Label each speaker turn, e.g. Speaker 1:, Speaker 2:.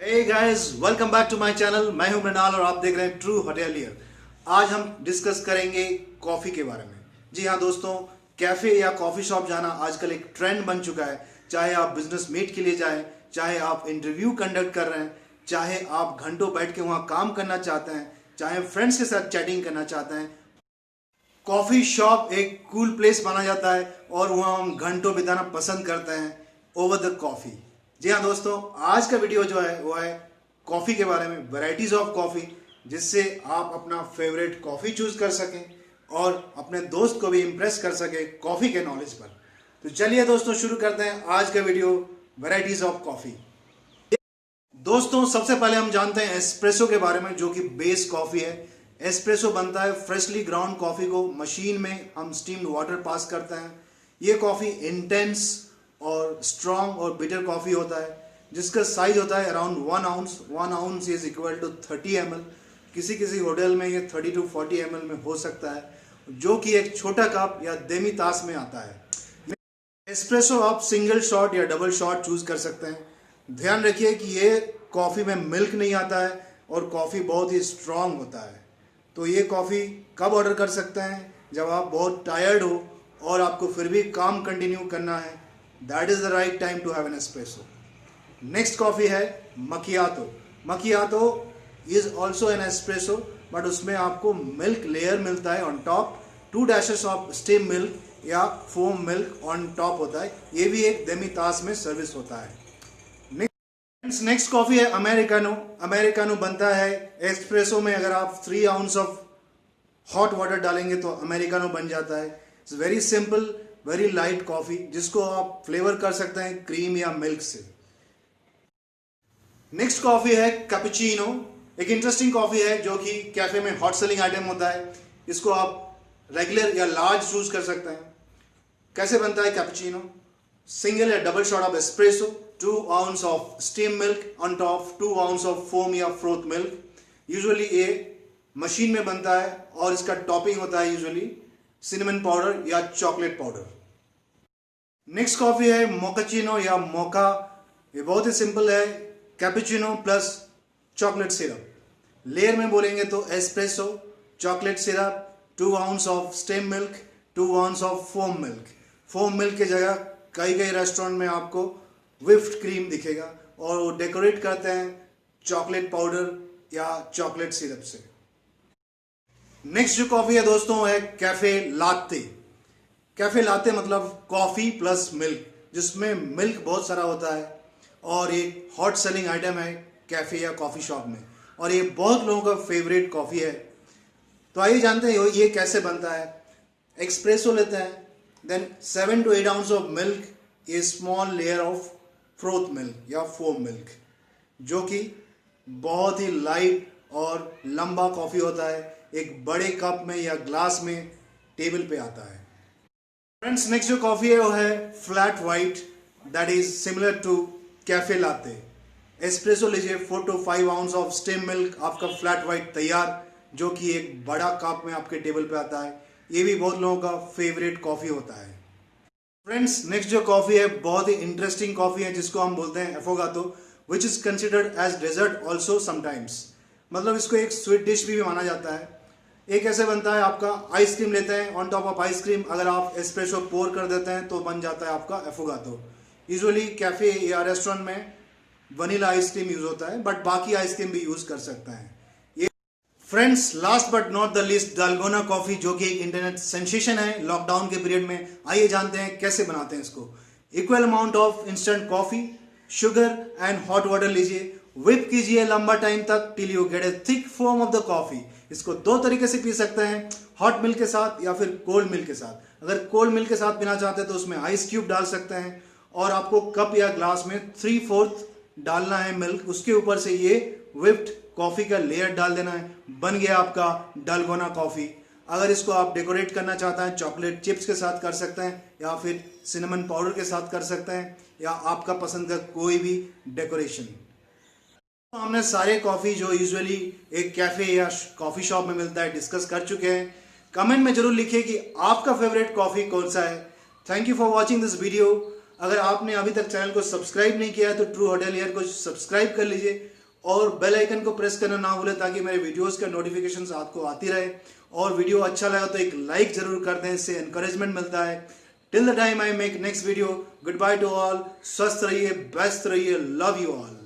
Speaker 1: Hey guys, welcome back to my channel. मैं हूं मृणाल और आप देख रहे हैं ट्रू होटेलियर। आज हम डिस्कस करेंगे कॉफी के बारे में। जी हाँ दोस्तों, कैफे या कॉफी शॉप जाना आजकल एक ट्रेंड बन चुका है। चाहे आप बिजनेस मीट के लिए जाएं, चाहे आप इंटरव्यू कंडक्ट कर रहे हैं, चाहे आप घंटों बैठ के वहां काम करना चाहते हैं, चाहे फ्रेंड्स के साथ चैटिंग करना चाहते हैं, कॉफी शॉप एक कूल प्लेस माना जाता है और वहाँ हम घंटों बिताना पसंद करते हैं ओवर द कॉफी। जी हाँ दोस्तों, आज का वीडियो जो है वो है कॉफी के बारे में, वैरायटीज ऑफ कॉफी, जिससे आप अपना फेवरेट कॉफी चूज कर सकें और अपने दोस्त को भी इम्प्रेस कर सके कॉफी के नॉलेज पर। तो चलिए दोस्तों, शुरू करते हैं आज का वीडियो वैरायटीज ऑफ कॉफी। दोस्तों, सबसे पहले हम जानते हैं एस्प्रेसो के बारे में, जो कि बेस कॉफी है। एस्प्रेसो बनता है फ्रेशली ग्राउंड कॉफी को मशीन में हम स्टीम्ड वाटर पास करते हैं। ये कॉफी इंटेंस और स्ट्रॉन्ग और बिटर कॉफी होता है, जिसका साइज होता है around 1 ounce. 1 ounce is equal to 30 ml। किसी किसी होटल में ये 30 to 40 ml में हो सकता है, जो कि एक छोटा कप या देमी तास में आता है। एस्प्रेसो आप सिंगल शॉट या डबल शॉट चूज कर सकते हैं। ध्यान रखिए कि ये कॉफी में मिल्क नहीं आता है और कॉफी बहुत ही स्ट्रांग होता है। तो ये कॉफी कब ऑर्डर कर सकते हैं? जब आप बहुत टायर्ड हो और आपको फिर भी काम कंटिन्यू करना है, that is the right time to have an espresso. Next coffee है macchiato. Macchiato is also an espresso, but उसमें आपको मिल्क लेयर मिलता है on top. 2 dashes of steam milk या फोम मिल्क ऑन टॉप होता है। ये भी एक देमी तास में सर्विस होता है। नेक्स्ट कॉफी है अमेरिकानो। अमेरिकानो बनता है एस्प्रेसो में। अगर आप 3 आउंस ऑफ हॉट वाटर डालेंगे तो अमेरिकानो बन जाता है। It's very simple, very light coffee, जिसको आप फ्लेवर कर सकते हैं क्रीम या मिल्क से। नेक्स्ट कॉफी है कैपुचिनो। एक इंटरेस्टिंग कॉफी है जो कि कैफे में हॉट सेलिंग आइटम होता है। इसको आप रेगुलर या लार्ज चूज कर सकते हैं। कैसे बनता है कैपुचिनो? सिंगल या double shot of espresso, 2 ounce of steam milk on top, 2 ounce of foam या फ्रोथ मिल्क। यूजुअली ये मशीन में बनता है और इसका टॉपिंग होता है यूजुअली सिनेमन पाउडर या चॉकलेट पाउडर। नेक्स्ट कॉफी है मोकाचिनो या मोका। ये बहुत ही सिंपल है, cappuccino plus chocolate syrup. Layer में बोलेंगे तो espresso, chocolate syrup, 2 ounce of steam milk, 2 ounce of foam milk. Foam milk की जगह कई रेस्टोरेंट में आपको व्हिप्ड क्रीम दिखेगा और वो डेकोरेट करते हैं चॉकलेट पाउडर या चॉकलेट सिरप से। नेक्स्ट जो कॉफी है दोस्तों है कैफे लाते। कैफे लाते मतलब कॉफी प्लस मिल्क, जिसमें मिल्क बहुत सारा होता है और एक हॉट सेलिंग आइटम है कैफे या कॉफी शॉप में, और ये बहुत लोगों का फेवरेट कॉफी है। तो आइए जानते हैं ये कैसे बनता है। एक्सप्रेसो लेते हैं, then 7 to 8 ounce of milk, a small layer of froth milk या फोम मिल्क, जो कि बहुत ही लाइट और लंबा कॉफी होता है। एक बड़े कप में या ग्लास में टेबल पे आता है। फ्रेंड्स, नेक्स्ट जो कॉफी है वो है flat white, that is similar to cafe latte. Espresso लीजिए, 4 to 5 ounce of steam milk, आपका फ्लैट वाइट तैयार, जो कि एक बड़ा कप में आपके टेबल पे आता है। ये भी बहुत लोगों का फेवरेट कॉफी होता है। फ्रेंड्स, नेक्स्ट जो कॉफी है बहुत ही इंटरेस्टिंग कॉफी है, जिसको हम बोलते हैं affogato, which is considered as dessert also sometimes. मतलब इसको एक स्वीट डिश भी माना जाता है। ये कैसे बनता है? आपका आइसक्रीम लेते हैं, ऑन टॉप ऑफ आइसक्रीम अगर आप एस्प्रेसो पोर कर देते हैं तो बन जाता है आपका एफोगातो। यूजुअली कैफे या रेस्टोरेंट में वनीला आइसक्रीम यूज होता है, बट बाकी आइसक्रीम भी यूज कर सकते हैं। Friends, last but not the least, dalgona coffee, जो कि एक इंटरनेट सेंसेशन है लॉकडाउन के पीरियड में। आइए जानते हैं कैसे बनाते हैं इसको। Equal amount of instant coffee, sugar and hot water लीजिए, whip कीजिए लंबा टाइम तक till you get A thick foam of the coffee. इसको 2 तरीके से पी सकते हैं, हॉट मिल्क के साथ या फिर कोल्ड मिल्क के साथ। अगर कोल्ड मिल्क के साथ पीना चाहते हैं तो उसमें आइस क्यूब डाल सकते हैं और आपको कप या ग्लास में 3/4 डालना है मिल्क। उसके ऊपर से ये whipped कॉफी का लेयर डाल देना है। बन गया आपका डालगोना कॉफी। अगर इसको आप डेकोरेट करना चाहते हैं, चॉकलेट चिप्स के साथ कर सकते हैं या फिर सिनेमन पाउडर के साथ कर सकते हैं, या आपका पसंद का कोई भी डेकोरेशन। तो हमने सारे कॉफी जो यूजुअली एक कैफे या कॉफी शॉप में मिलता है डिस्कस कर चुके हैं। कमेंट में जरूर लिखिए कि आपका फेवरेट कॉफी कौन सा है। Thank you for watching this video. अगर आपने अभी तक चैनल को सब्सक्राइब नहीं किया है तो ट्रू होटेलियर को सब्सक्राइब कर लीजिए और बेल आइकन को प्रेस करना ना भूलें ताकि मेरे वीडियोस का नोटिफिकेशंस आपको आती रहे। और वीडियो अच्छा लगा तो एक लाइक जरूर कर दें, इससे एनकरेजमेंट मिलता है। Till the time I make next video, good by two all. स्वस्थ रहिए, बेस्ट रहिए, लव यू ऑल।